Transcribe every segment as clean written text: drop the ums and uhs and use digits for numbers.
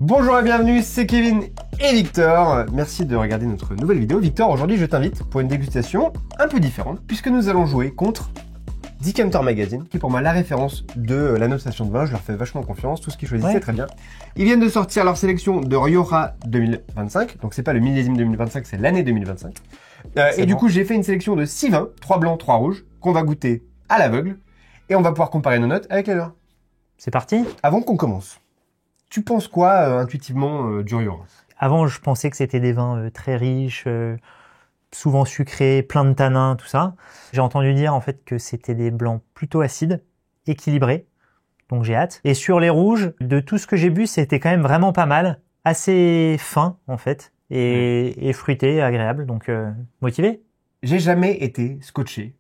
Bonjour et bienvenue, c'est Kevin et Victor. Merci de regarder notre nouvelle vidéo. Victor, aujourd'hui je t'invite pour une dégustation un peu différente puisque nous allons jouer contre Decanter Magazine, qui est pour moi la référence de la notation de vin. Je leur fais vachement confiance, tout ce qu'ils choisissent c'est très bien. Ils viennent de sortir leur sélection de Rioja 2025, donc c'est pas le millésime 2025, c'est l'année 2025. Et du coup j'ai fait une sélection de 6 vins, 3 blancs, 3 rouges, qu'on va goûter à l'aveugle et on va pouvoir comparer nos notes avec les leurs. C'est parti. Avant qu'on commence, tu penses quoi intuitivement du Rioja? Avant, je pensais que c'était des vins très riches, souvent sucrés, plein de tanins, tout ça. J'ai entendu dire en fait que c'était des blancs plutôt acides, équilibrés, donc j'ai hâte. Et sur les rouges, de tout ce que j'ai bu, c'était quand même vraiment pas mal, assez fin en fait, et fruité, agréable, donc motivé. J'ai jamais été scotché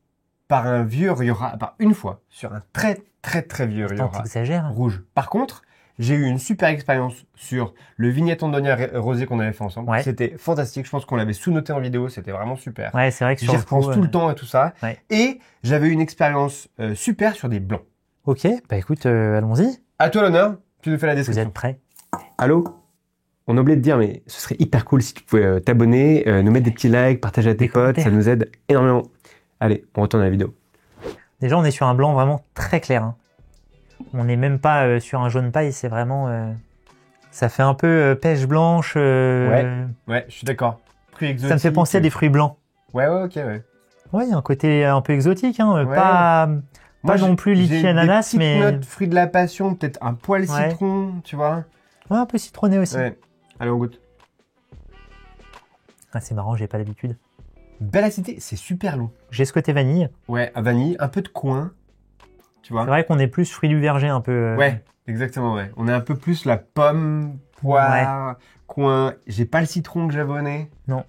par un vieux Rioja, à part une fois, sur un très vieux Rioja rouge. Par contre, j'ai eu une super expérience sur le Vignette Andonia rosé qu'on avait fait ensemble. Ouais. C'était fantastique. Je pense qu'on l'avait sous-noté en vidéo. C'était vraiment super. Ouais, c'est vrai que j'y repense tout le temps et tout ça. Ouais. Et j'avais eu une expérience super sur des blancs. Ok, bah écoute, allons-y. À toi l'honneur. Tu nous fais la description. Vous êtes prêts? Allô? On a oublié de dire, mais ce serait hyper cool si tu pouvais t'abonner, nous mettre des petits likes, partager à tes potes. Ça nous aide énormément. Allez, on retourne à la vidéo. Déjà, on est sur un blanc vraiment très clair. Hein. On n'est même pas sur un jaune paille, c'est vraiment... ça fait un peu pêche blanche. Ouais, je suis d'accord. Fruits exotiques. Ça me fait penser à des fruits blancs. Ouais, ok, ouais. Ouais, il y a un côté un peu exotique, hein. Ouais. Pas non plus litchi ananas, mais... Des petites notes fruits de la passion, peut-être un poil citron, tu vois. Ouais, un peu citronné aussi. Ouais. Allez, on goûte. Ah, c'est marrant, j'ai pas l'habitude. Belle acidité, c'est super long. J'ai ce côté vanille. Ouais, vanille, un peu de coin. Tu vois. C'est vrai qu'on est plus fruit du verger un peu. Ouais, exactement, ouais. On est un peu plus la pomme, poire, coin. J'ai pas le citron que j'avais au nez. Non.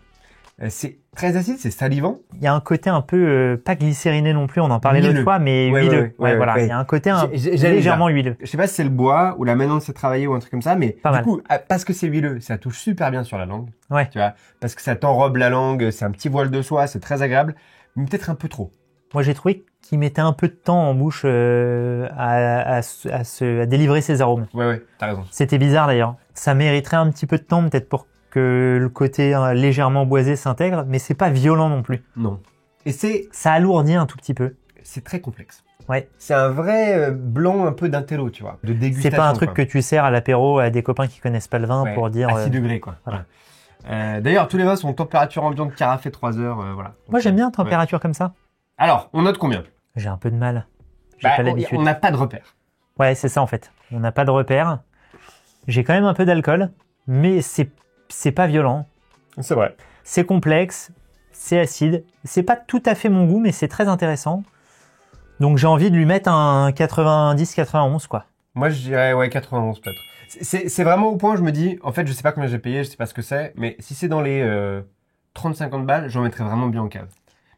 C'est très acide, c'est salivant. Il y a un côté un peu, pas glycériné non plus, on en parlait l'autre fois, mais huileux. Ouais, voilà. Il y a un côté légèrement huileux. Je sais pas si c'est le bois ou la manière dont c'est travaillé ou un truc comme ça, mais du coup, parce que c'est huileux, ça touche super bien sur la langue. Ouais. Tu vois, parce que ça t'enrobe la langue, c'est un petit voile de soie, c'est très agréable, mais peut-être un peu trop. Moi, j'ai trouvé qu'il mettait un peu de temps en bouche à délivrer ses arômes. Ouais, t'as raison. C'était bizarre d'ailleurs. Ça mériterait un petit peu de temps peut-être pour que le côté légèrement boisé s'intègre, mais c'est pas violent non plus. Non. Et ça alourdit un tout petit peu. C'est très complexe. Ouais. C'est un vrai blanc un peu d'intello, tu vois, de dégustation. C'est pas un truc que tu sers à l'apéro à des copains qui connaissent pas le vin pour dire... À 6 degrés, quoi. Voilà. D'ailleurs, tous les vins sont température ambiante carafé 3 heures, voilà. Moi, j'aime bien température comme ça. Alors, on note combien? J'ai un peu de mal. J'ai pas l'habitude. On n'a pas de repère. Ouais, c'est ça en fait. On n'a pas de repère. J'ai quand même un peu d'alcool, mais c'est pas violent. C'est vrai. C'est complexe, c'est acide. C'est pas tout à fait mon goût, mais c'est très intéressant. Donc j'ai envie de lui mettre un 90-91 quoi. Moi je dirais 91 peut-être. C'est vraiment au point où je me dis, en fait je sais pas combien j'ai payé, je sais pas ce que c'est, mais si c'est dans les 30-50 balles, j'en mettrais vraiment bien en cave.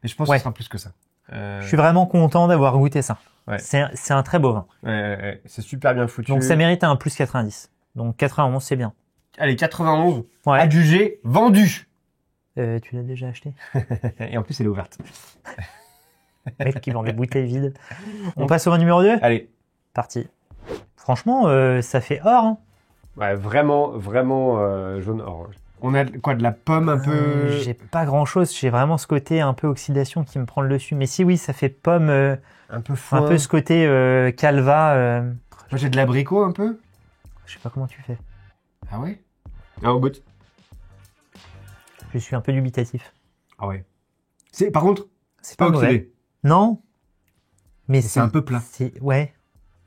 Mais je pense que ce sera plus que ça. Je suis vraiment content d'avoir goûté ça. Ouais. C'est un très beau vin. Ouais. C'est super bien foutu. Donc ça mérite un plus 90. Donc 91 c'est bien. Allez, 91, adjugé, vendu. Tu l'as déjà acheté? Et en plus elle est ouverte. Mec qui vend des bouteilles vides. On passe au vin numéro 2? Allez. Parti. Franchement, ça fait or. Hein. Ouais, vraiment jaune orange. On a quoi, de la pomme un peu... J'ai pas grand chose, j'ai vraiment ce côté un peu oxydation qui me prend le dessus. Mais si oui, ça fait pomme, un peu foin. Un peu ce côté calva. Moi j'ai de l'abricot un peu. Je sais pas comment tu fais. Ah ouais? Ah, au goût. Je suis un peu dubitatif. Ah ouais. Par contre, c'est pas oxydé. Non. Mais c'est un peu plat. Ouais.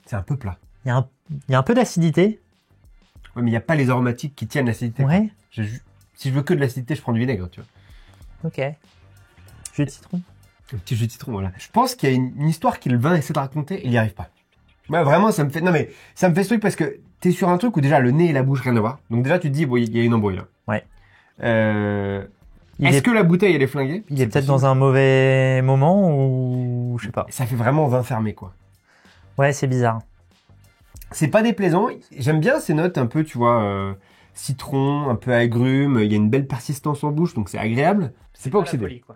C'est un peu plat. Il y a un peu d'acidité. Ouais, mais il n'y a pas les aromatiques qui tiennent l'acidité. Ouais. Si je veux que de l'acidité, je prends du vinaigre, tu vois. Ok. Jus de citron. Un petit jus de citron, voilà. Je pense qu'il y a une histoire qu'il vin essaie de raconter et il n'y arrive pas. Ouais, vraiment, ça me fait... Non, mais ça me fait ce truc parce que t'es sur un truc où déjà le nez et la bouche, rien à voir. Donc déjà, tu te dis, bon, il y a une embrouille, là. Ouais. Est-ce que la bouteille, elle est flinguée? Il est peut-être dans un mauvais moment ou... Je sais pas. Ça fait vraiment vin fermé, quoi. Ouais, c'est bizarre. C'est pas déplaisant. J'aime bien ces notes un peu, tu vois, citron, un peu agrumes. Il y a une belle persistance en bouche, donc c'est agréable. C'est pas oxydé. Folie, quoi.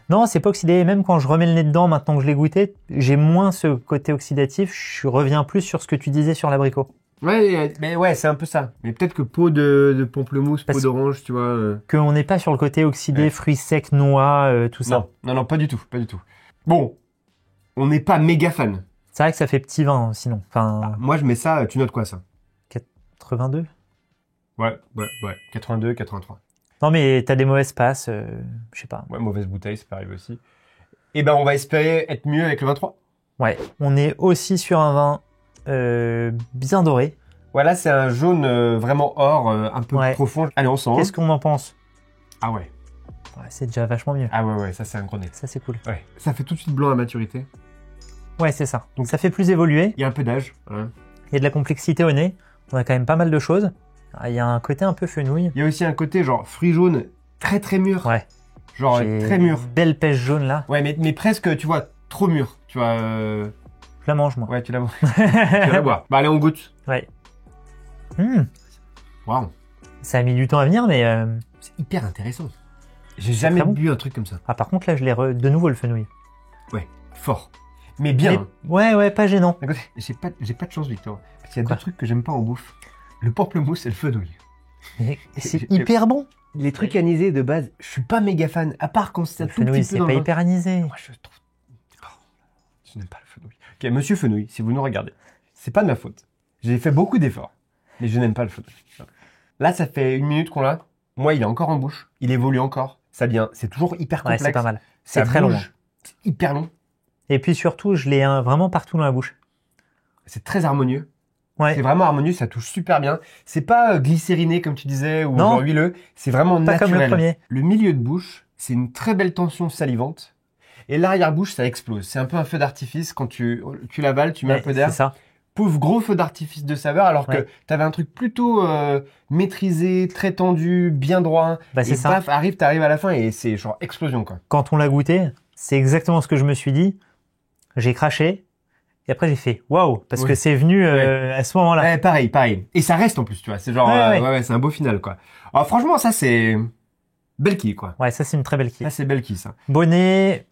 Non, c'est pas oxydé. Même quand je remets le nez dedans, maintenant que je l'ai goûté, j'ai moins ce côté oxydatif. Je reviens plus sur ce que tu disais sur l'abricot. Ouais, mais ouais, c'est un peu ça. Mais peut-être que peau de pamplemousse, peau d'orange, tu vois. Qu'on n'est pas sur le côté oxydé, Ouais. fruits secs, noix, tout ça. Non, pas du tout, pas du tout. Bon, on n'est pas méga fan. C'est vrai que ça fait petit vin, sinon. Enfin, Moi, je mets ça, tu notes quoi, ça? 82. Ouais. 82, 83. Non, mais t'as des mauvaises passes, je sais pas. Ouais, mauvaise bouteille, ça peut arriver aussi. Et ben, on va espérer être mieux avec le 23. Ouais. On est aussi sur un vin bien doré. Voilà, c'est un jaune vraiment or, un peu Ouais. profond. Allez, on sent. Qu'est-ce qu'on en pense? Ah ouais. Ouais, c'est déjà vachement mieux. Ah ouais, ça c'est un gros nez. Ça, c'est cool. Ouais. Ça fait tout de suite blanc à maturité. Ouais, c'est ça. Donc, ça fait plus évoluer. Il y a un peu d'âge. Voilà. Il y a de la complexité au nez. On a quand même pas mal de choses. Ah, il y a un côté un peu fenouil. Il y a aussi un côté genre fruit jaune très très mûr. Ouais. Genre J'ai très mûr. une belle pêche jaune là. Ouais, mais presque, tu vois, trop mûr. Tu vois. Je la mange, moi. Ouais, tu la bois. Tu vas la boire. Bah allez, on goûte. Ouais. Hmm. Waouh. Ça a mis du temps à venir, mais... C'est hyper intéressant. J'ai jamais très bon. bu un truc comme ça. Ah, par contre, là, je l'ai de nouveau, le fenouil. Ouais, fort. Mais bien. Hein. Ouais, pas gênant. Écoute, j'ai pas de chance, Victor. Parce qu'il y a Quoi? deux trucs que j'aime pas en bouffe. Le pamplemousse et le fenouil. Mais c'est hyper bon. Les trucs anisés de base, je suis pas méga fan. À part quand c'est un Le tout petit fenouil, peu c'est dans pas le vin. hyper anisé. Moi, je trouve... Oh, je n'aime pas le fenouil. Ok, monsieur Fenouil, si vous nous regardez, c'est pas de ma faute. J'ai fait beaucoup d'efforts, mais je n'aime pas le fenouil. Là, ça fait 1 minute qu'on l'a. Moi, il est encore en bouche. Il évolue encore. Ça vient. C'est toujours hyper Ouais, complexe. c'est pas mal. Ça C'est très long. bouge. C'est hyper long. Et puis surtout, je l'ai vraiment partout dans la bouche. C'est très harmonieux. Ouais. C'est vraiment harmonieux. Ça touche super bien. C'est pas glycériné, comme tu disais, ou Non. genre huileux. C'est vraiment Pas naturel. comme le premier. Le milieu de bouche, c'est une très belle tension salivante. Et l'arrière-bouche, ça explose. C'est un peu un feu d'artifice. Quand tu l'avales, tu mets un Ouais, peu d'air. c'est ça. Pauvre gros feu d'artifice de saveur, alors Ouais. que t'avais un truc plutôt maîtrisé, très tendu, bien droit. Bah, c'est et ça. paf, t'arrives à la fin et c'est genre explosion, quoi. Quand on l'a goûté, c'est exactement ce que je me suis dit. J'ai craché. Et après, j'ai fait waouh, parce Oui. que c'est venu à ce moment-là. Ouais, pareil. Et ça reste en plus, tu vois. C'est genre, Ouais. c'est un beau final, quoi. Alors franchement, ça c'est belle quille, quoi. Ouais, ça, c'est une très belle quille. Ça c'est belle quille, ça. Bonnet,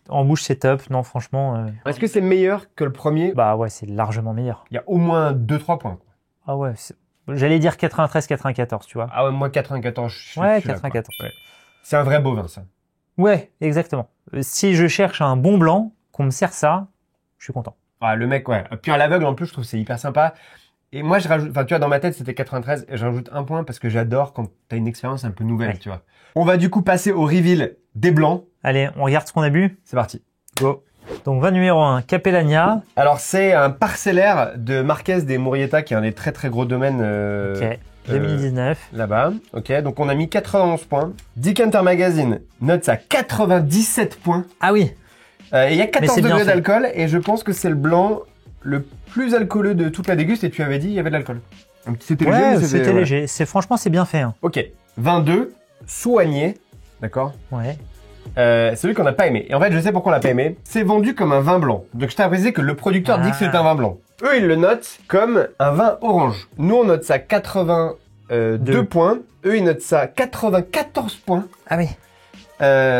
en bouche, c'est top. Non, franchement, Est-ce que c'est meilleur que le premier? bah ouais, c'est largement meilleur. Il y a au moins 2-3 points, quoi. Ah ouais, j'allais dire 93-94, tu vois. Ah ouais, moi 94. Ouais, je suis là, quoi. 94. Ouais. C'est un vrai bovin, ça. Ouais, exactement. Si je cherche un bon blanc, qu'on me sert ça, je suis content. Ah, le mec, ouais. Puis à l'aveugle, en plus, je trouve que c'est hyper sympa. Et moi, je rajoute, enfin, tu vois, dans ma tête, c'était 93, et je rajoute 1 point parce que j'adore quand t'as une expérience un peu nouvelle, Ouais. tu vois. On va du coup passer au reveal des blancs. Allez, on regarde ce qu'on a bu. C'est parti. Go. Donc, vin numéro 1, Capellania. Alors, c'est un parcellaire de Marquès des Murrieta, qui est un des très très gros domaines, Ok. 2019. là-bas. Ok. Donc, on a mis 91 points. Decanter Magazine note ça 97 points. Ah oui. Et il y a 14 c'est bien degrés fait. d'alcool, et je pense que c'est le blanc le plus alcooleux de toute la déguste, et tu avais dit il y avait de l'alcool. Donc, c'était léger, Ouais, mais c'était voilà. léger. Franchement, c'est bien fait. Hein. Ok, 22, soigné, d'accord. Ouais. Celui qu'on n'a pas aimé. Et en fait, je sais pourquoi on l'a pas aimé. C'est vendu comme un vin blanc. Donc je t'ai précisé que le producteur dit que c'est un vin blanc. Eux, ils le notent comme un vin orange. Nous, on note ça 82 points. Eux, ils notent ça 94 points. Ah oui.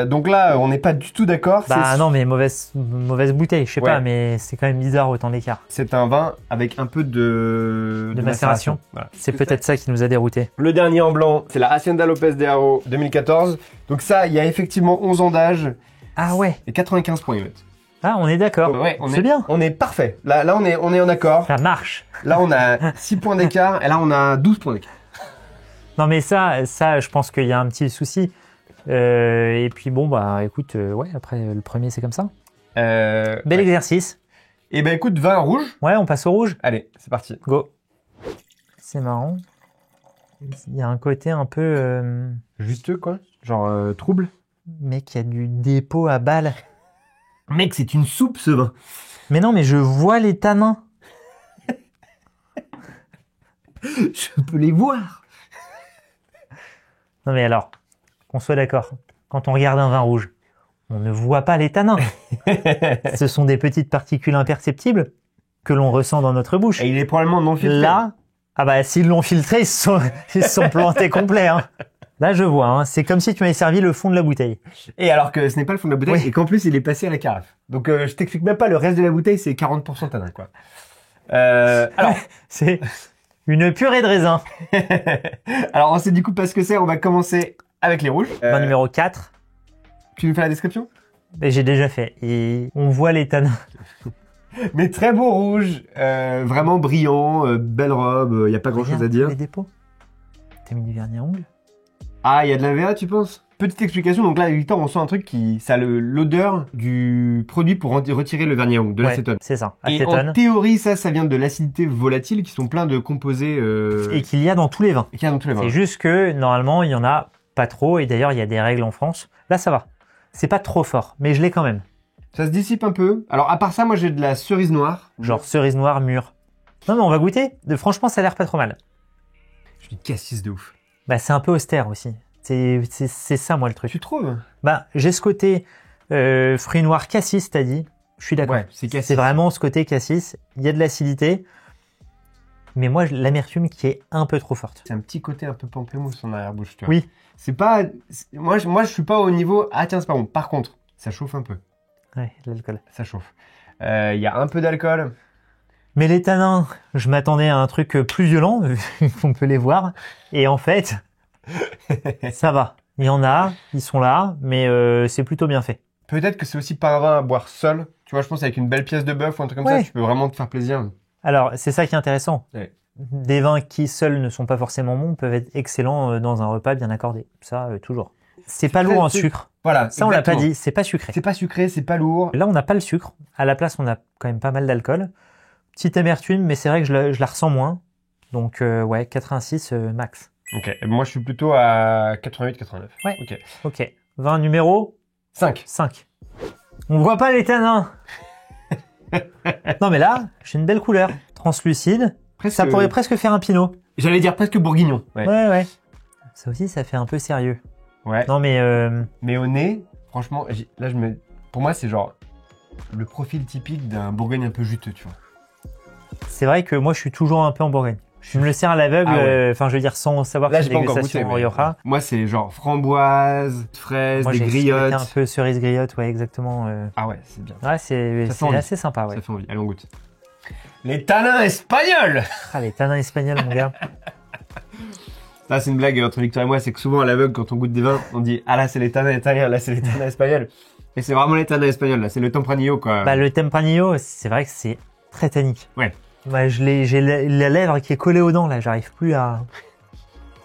Donc là, on n'est pas du tout d'accord. Bah non, mais mauvaise bouteille. Je sais Ouais. pas, mais c'est quand même bizarre autant d'écart. C'est un vin avec un peu de macération. Voilà. C'est peut-être ça qui nous a déroutés. Le dernier en blanc, c'est la Hacienda Lopez de Haro 2014. Donc ça, il y a effectivement 11 ans d'âge Ah ouais. et 95 points. Ah, on est d'accord. Ouais, C'est bien. On est parfait. Là, on est en accord. Ça marche. Là, on a 6 points d'écart et là, on a 12 points d'écart. Non, mais ça, je pense qu'il y a un petit souci. Et puis bon, bah écoute, ouais, après le premier, c'est comme ça. Bel Ouais. exercice. Et ben écoute, vin rouge. Ouais, on passe au rouge. Allez, c'est parti. Go. C'est marrant. Il y a un côté un peu... Juste quoi? Genre trouble. Mec, il y a du dépôt à balles. Mec, c'est une soupe ce vin. Mais non, mais je vois les tanins. Je peux les voir. Non mais alors, qu'on soit d'accord, quand on regarde un vin rouge, on ne voit pas les tanins. Ce sont des petites particules imperceptibles que l'on ressent dans notre bouche. Et il est probablement non filtré. Là, ah bah s'ils l'ont filtré, ils se sont plantés complets. Hein. Là, je vois, hein, c'est comme si tu m'avais servi le fond de la bouteille. Et alors que ce n'est pas le fond de la bouteille Oui. et qu'en plus il est passé à la carafe. Donc je t'explique même pas, le reste de la bouteille c'est 40% tanin quoi. Alors, C'est Une purée de raisin. Alors, on sait du coup pas ce que c'est. On va commencer avec les rouges. Vin numéro 4. Tu nous fais la description? J'ai déjà fait. Et on voit les tanins. Mais très beau rouge, vraiment brillant, belle robe, il y a pas grand chose à dire. Les dépôts. T'as mis du vernis à ongles? Ah, il y a de la VA, tu penses? Petite explication, donc là, Victor, on sent un truc ça a l'odeur du produit pour retirer le vernis à ongles, de l'acétone. C'est ça, Et acétone. en théorie, ça vient de l'acidité volatile qui sont pleins de composés... Et qu'il y a dans tous les vins. Et qu'il y a dans tous les vins. C'est juste que, normalement, il y en a pas trop. Et d'ailleurs, il y a des règles en France. Là, ça va. C'est pas trop fort, mais je l'ai quand même. Ça se dissipe un peu. Alors, à part ça, moi, j'ai de la cerise noire. Genre cerise noire mûre. Non, mais on va goûter. Franchement, ça a l'air pas trop mal. Je suis cassis de ouf. Bah, c'est un peu austère aussi. C'est ça, moi, le truc. Tu trouves? Bah, j'ai ce côté fruits noirs cassis, t'as dit. Je suis d'accord. Ouais, c'est cassis. C'est vraiment ce côté cassis. Il y a de l'acidité. Mais moi, l'amertume qui est un peu trop forte. C'est un petit côté un peu pamplemousse en arrière-bouche, tu vois. Oui. C'est pas... Moi, je suis pas au niveau... Ah tiens, c'est pas bon. Par contre, ça chauffe un peu. Ouais, l'alcool. Ça chauffe. Il y a un peu d'alcool. Mais les tanins, je m'attendais à un truc plus violent, on peut les voir. Et en fait, ça va. Il y en a, ils sont là, mais c'est plutôt bien fait. Peut-être que c'est aussi pas un vin à boire seul. Tu vois, je pense avec une belle pièce de bœuf ou un truc comme ça, tu peux vraiment te faire plaisir. Alors, c'est ça qui est intéressant. Ouais. Des vins qui seuls ne sont pas forcément bons peuvent être excellents dans un repas bien accordé. Ça, toujours. C'est pas lourd en sucre. Voilà. Ça, on l'a pas dit. C'est pas sucré. C'est pas sucré, c'est pas lourd. Là, on n'a pas le sucre. À la place, on a quand même pas mal d'alcool. Petite amertume, mais c'est vrai que je la ressens moins. Donc, ouais, 86 max. Ok. Moi, je suis plutôt à 88-89. Ouais. Ok. Ok. Vin numéro 5. 5. On voit pas les tanins. Non, mais là, j'ai une belle couleur. Translucide. Presque... Ça pourrait presque faire un pinot. J'allais dire presque bourguignon. Ouais. Ça aussi, ça fait un peu sérieux. Ouais. Non, mais... Mais au nez, franchement, là, pour moi, c'est genre le profil typique d'un Bourgogne un peu juteux, tu vois. C'est vrai que moi, je suis toujours un peu en Bourgogne. Je me le sers à l'aveugle, enfin, je veux dire, sans savoir là, que j'ai c'est pas encore goûté, dégustation Rioja. Moi, c'est genre framboise, fraises, Moi, des j'ai griottes. un peu cerise griotte, ouais, exactement. Ah ouais, c'est bien. Ouais, c'est assez sympa, ouais. Ça fait envie. Allez, on goûte. Les tanins espagnols. Ah, les tanins espagnols, mon gars. Là, c'est une blague entre Victor et moi, c'est que souvent à l'aveugle, quand on goûte des vins, on dit ah là c'est les tanins italiens, là c'est les tanins espagnols. Et c'est vraiment les tanins espagnols, là, c'est le Tempranillo quoi. Bah, le Tempranillo, c'est vrai que c'est très tannique. Ouais. Bah, j'ai la lèvre qui est collée aux dents, là, j'arrive plus à...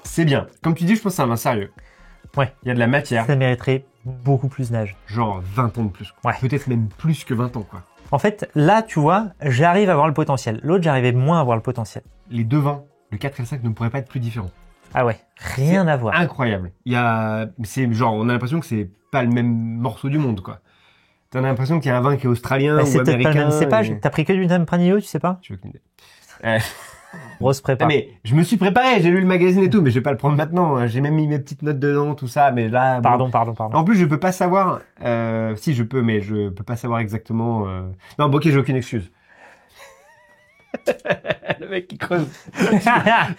C'est bien. Comme tu dis, je pense que c'est un vin sérieux. Ouais. Il y a de la matière. Ça mériterait beaucoup plus d'âge. Genre 20 ans de plus. Ouais. Peut-être même plus que 20 ans, quoi. En fait, là, tu vois, j'arrive à voir le potentiel. L'autre, j'arrivais moins à voir le potentiel. Les deux vins, le 4 et le 5, ne pourraient pas être plus différents. Ah ouais, rien à voir. Incroyable. C'est genre, on a l'impression que c'est pas le même morceau du monde, quoi. T'as l'impression qu'il y a un vin qui est australien ou c'est peut-être américain. pas le même cépage. T'as pris que du Tempranillo, tu sais pas? Je veux aucune idée. Grosse prépa. Mais je me suis préparé, j'ai lu le magazine et tout, mais je vais pas le prendre maintenant. J'ai même mis mes petites notes dedans, tout ça, mais là... Pardon. En plus, je peux pas savoir... si, je peux, mais je peux pas savoir exactement... Non, bon, ok, j'ai aucune excuse. Le mec qui creuse.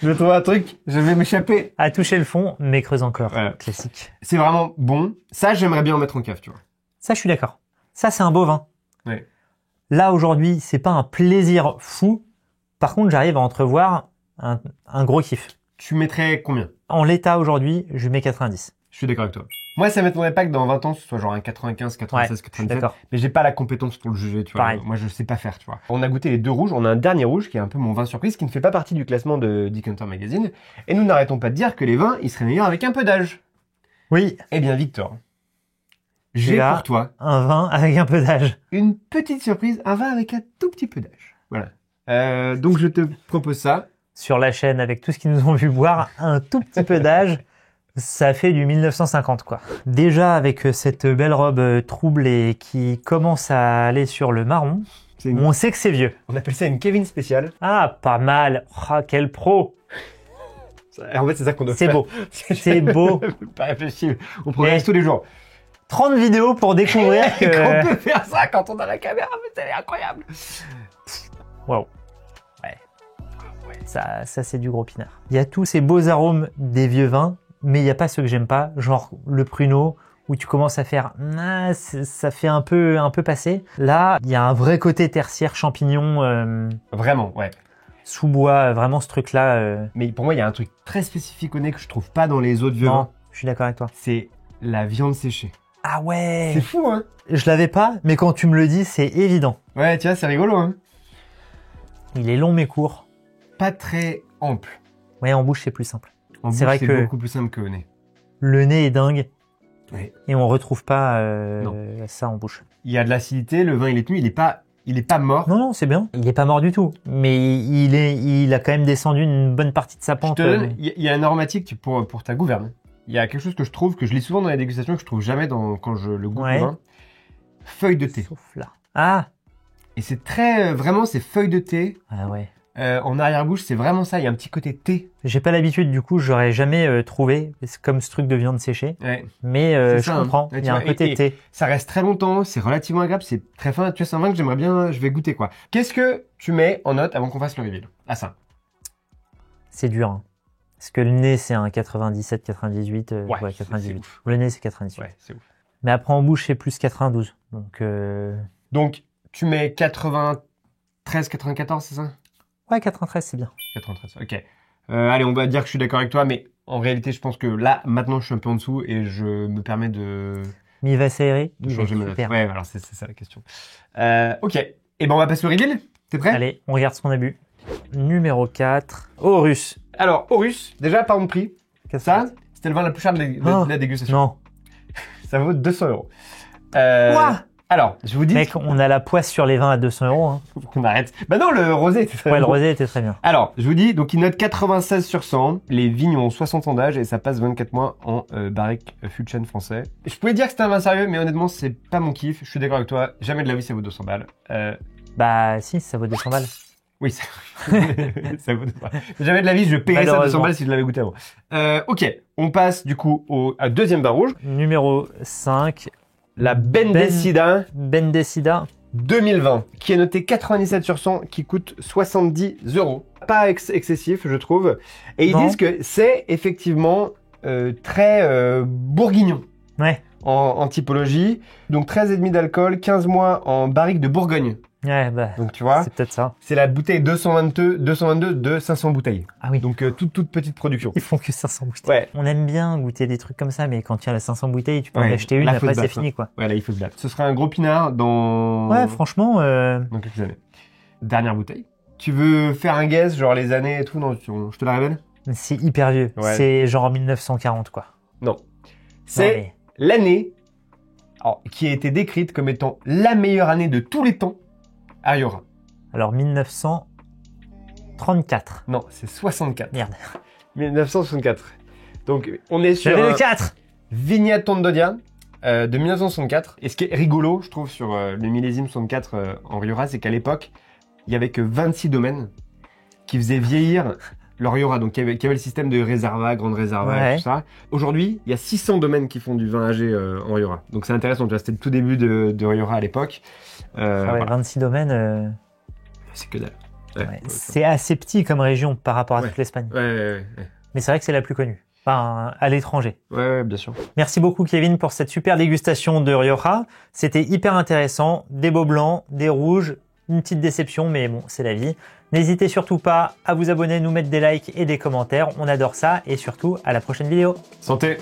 Je trouve un truc, je vais m'échapper. À toucher le fond, mais creuse encore. Ouais. Classique. C'est vraiment bon. Ça, j'aimerais bien en mettre en cave, tu vois. Ça, je suis d'accord. Ça, c'est un beau vin. Ouais. Là, aujourd'hui, c'est pas un plaisir fou. Par contre, j'arrive à entrevoir un gros kiff. Tu mettrais combien? En l'état aujourd'hui, je mets 90. Je suis d'accord avec toi. Moi, ça m'étonnerait pas que dans 20 ans, ce soit genre un 95, 96, Ouais, 97. d'accord. Mais j'ai pas la compétence pour le juger, tu vois. Pareil. Moi, je sais pas faire, tu vois. On a goûté les deux rouges. On a un dernier rouge qui est un peu mon vin surprise, qui ne fait pas partie du classement de Decanter Magazine. Et nous n'arrêtons pas de dire que les vins, ils seraient meilleurs avec un peu d'âge. Oui. Eh bien, Victor, j'ai là pour toi un vin avec un peu d'âge. une petite surprise, un vin avec un tout petit peu d'âge. Voilà. Donc, je te propose ça. Sur la chaîne, avec tout ce qu'ils nous ont vu boire, un tout petit peu d'âge, ça fait du 1950, quoi. Déjà, avec cette belle robe troublée qui commence à aller sur le marron, on sait que c'est vieux. On appelle ça une Kevin spéciale. Ah, pas mal. Ah, quel pro. En fait, c'est ça qu'on doit C'est faire. beau. C'est beau. Pas réfléchir. On progresse tous les jours. 30 vidéos pour découvrir que... Qu'on peut faire ça quand on a la caméra, mais c'est incroyable. Wow. Ouais. Ça c'est du gros pinard. Il y a tous ces beaux arômes des vieux vins, mais il n'y a pas ceux que j'aime pas, genre le pruneau, où tu commences à faire, ça fait un peu passé. Là, il y a un vrai côté tertiaire champignon. Vraiment, ouais. sous-bois, vraiment ce truc-là. Mais pour moi, il y a un truc très spécifique au nez que je trouve pas dans les autres vieux Non, vins. je suis d'accord avec toi. C'est la viande séchée. Ah ouais. C'est fou, hein? Je l'avais pas, mais quand tu me le dis, c'est évident. Ouais, tu vois, c'est rigolo, hein? Il est long mais court. Pas très ample. Ouais, en bouche, c'est plus simple. En C'est bouche, vrai c'est que- beaucoup plus simple qu'au nez. Le nez est dingue. Ouais. Et on retrouve pas Non. ça en bouche. Il y a de l'acidité, le vin il est tenu, il est pas mort. Non, non, c'est bien. Il est pas mort du tout. Mais il a quand même descendu une bonne partie de sa Je pente. te donne, il y a un aromatique pour ta gouverne. Il y a quelque chose que je trouve, que je lis souvent dans les dégustations, que je trouve jamais quand je le goûte Ouais. au vin. Feuille de thé. Sauf là. Ah. Et c'est très, vraiment, c'est feuille de thé. Ah ouais. En arrière-bouche, c'est vraiment ça. Il y a un petit côté thé. J'ai pas l'habitude, du coup, j'aurais jamais trouvé comme ce truc de viande séchée. Ouais. Mais C'est je ça, hein. comprends. Ouais, Il tu y a un vois, côté et- thé. Ça reste très longtemps, c'est relativement agréable, c'est très fin. Tu vois, c'est un vin que j'aimerais bien, je vais goûter quoi. Qu'est-ce que tu mets en note avant qu'on fasse le reveal? Ah ça. C'est dur. Hein. Parce que le nez, c'est un 97, 98. Ouais, Ouais, c'est 98. ouf. Le nez, c'est 98. Ouais, c'est ouf. Mais après, en bouche, c'est plus 92. Donc, tu mets 93, 94, c'est ça? Ouais, 93, c'est bien. 93, ok. Allez, on va dire que je suis d'accord avec toi, mais en réalité, je pense que là, maintenant, je suis un peu en dessous et je me permets de Mais il va s'aérer. Il va changer être ma note. super. Ouais, alors c'est ça la question. Ok. Et ben, on va passer au reveal. T'es prêt? Allez, on regarde ce qu'on a bu. Numéro 4. Horus. Alors, Horus, déjà, par mon prix, ça, c'était le vin le plus cher de la dégustation. Non. Ça vaut 200 euros. Quoi? Alors, je vous dis Mec, on a la poisse sur les vins à 200 euros. Hein. qu'on arrête. Bah non, le rosé était très Ouais, le bon. rosé était très bien. Alors, je vous dis, donc il note 96 sur 100. Les vignes ont 60 ans d'âge et ça passe 24 mois en barrique Futchen français. Je pouvais dire que c'était un vin sérieux, mais honnêtement, c'est pas mon kiff. Je suis d'accord avec toi. Jamais de la vie, ça vaut 200 balles. Bah si, ça vaut 200 balles. Oui, ça, ça vaut 200 balles. Jamais de la vie, je paierais ça 200 Malheureusement. balles si je l'avais goûté avant. Ok, on passe du coup à deuxième vin rouge. Numéro 5. La Bendecida Bendecida. 2020, qui est noté 97 sur 100, qui coûte 70 euros. Pas excessif, je trouve. Et ils Non. disent que c'est effectivement très bourguignon Ouais. en typologie. Donc 13,5 d'alcool, 15 mois en barrique de Bourgogne. Ouais, bah, Donc tu vois, c'est peut-être ça. c'est la bouteille 222 de 500 bouteilles. Ah oui. Donc toute petite production. Ils font que 500 bouteilles. Ouais. On aime bien goûter des trucs comme ça, mais quand il y a 500 bouteilles, tu peux en Ouais, acheter une, là, faut après se c'est battre, fini, quoi. Ouais, là il faut se battre. Ce sera un gros pinard dans... Ouais, franchement, dans quelques années. Dernière bouteille. Tu veux faire un guess, genre les années et tout? Non, je te la révèle? c'est hyper vieux. Ouais. C'est genre 1940, quoi. Non. Non, C'est mais- l'année qui a été décrite comme étant la meilleure année de tous les temps à Rioja. Alors, 1934. Non, c'est 64. Merde. 1964. Donc, on est sur J'avais le 4. Vignette Tondodia de 1964. Et ce qui est rigolo, je trouve, sur le millésime 64 en Rioja, c'est qu'à l'époque, il y avait que 26 domaines qui faisaient vieillir leur Rioja. Donc, qui avait le système de réserva, grande réserva, Ouais. et tout ça. Aujourd'hui, il y a 600 domaines qui font du vin âgé en Rioja. Donc, c'est intéressant. Tu vois, c'était le tout début de Rioja à l'époque. Ah ouais, Voilà. 26 domaines. C'est que dalle. Ouais. C'est assez petit comme région par rapport à Ouais. toute l'Espagne. Ouais, Mais c'est vrai que c'est la plus connue. Enfin, à l'étranger. ouais, bien sûr. Merci beaucoup Kevin pour cette super dégustation de Rioja. C'était hyper intéressant. Des beaux blancs, des rouges, une petite déception, mais bon, c'est la vie. N'hésitez surtout pas à vous abonner, nous mettre des likes et des commentaires. On adore ça et surtout à la prochaine vidéo. Santé!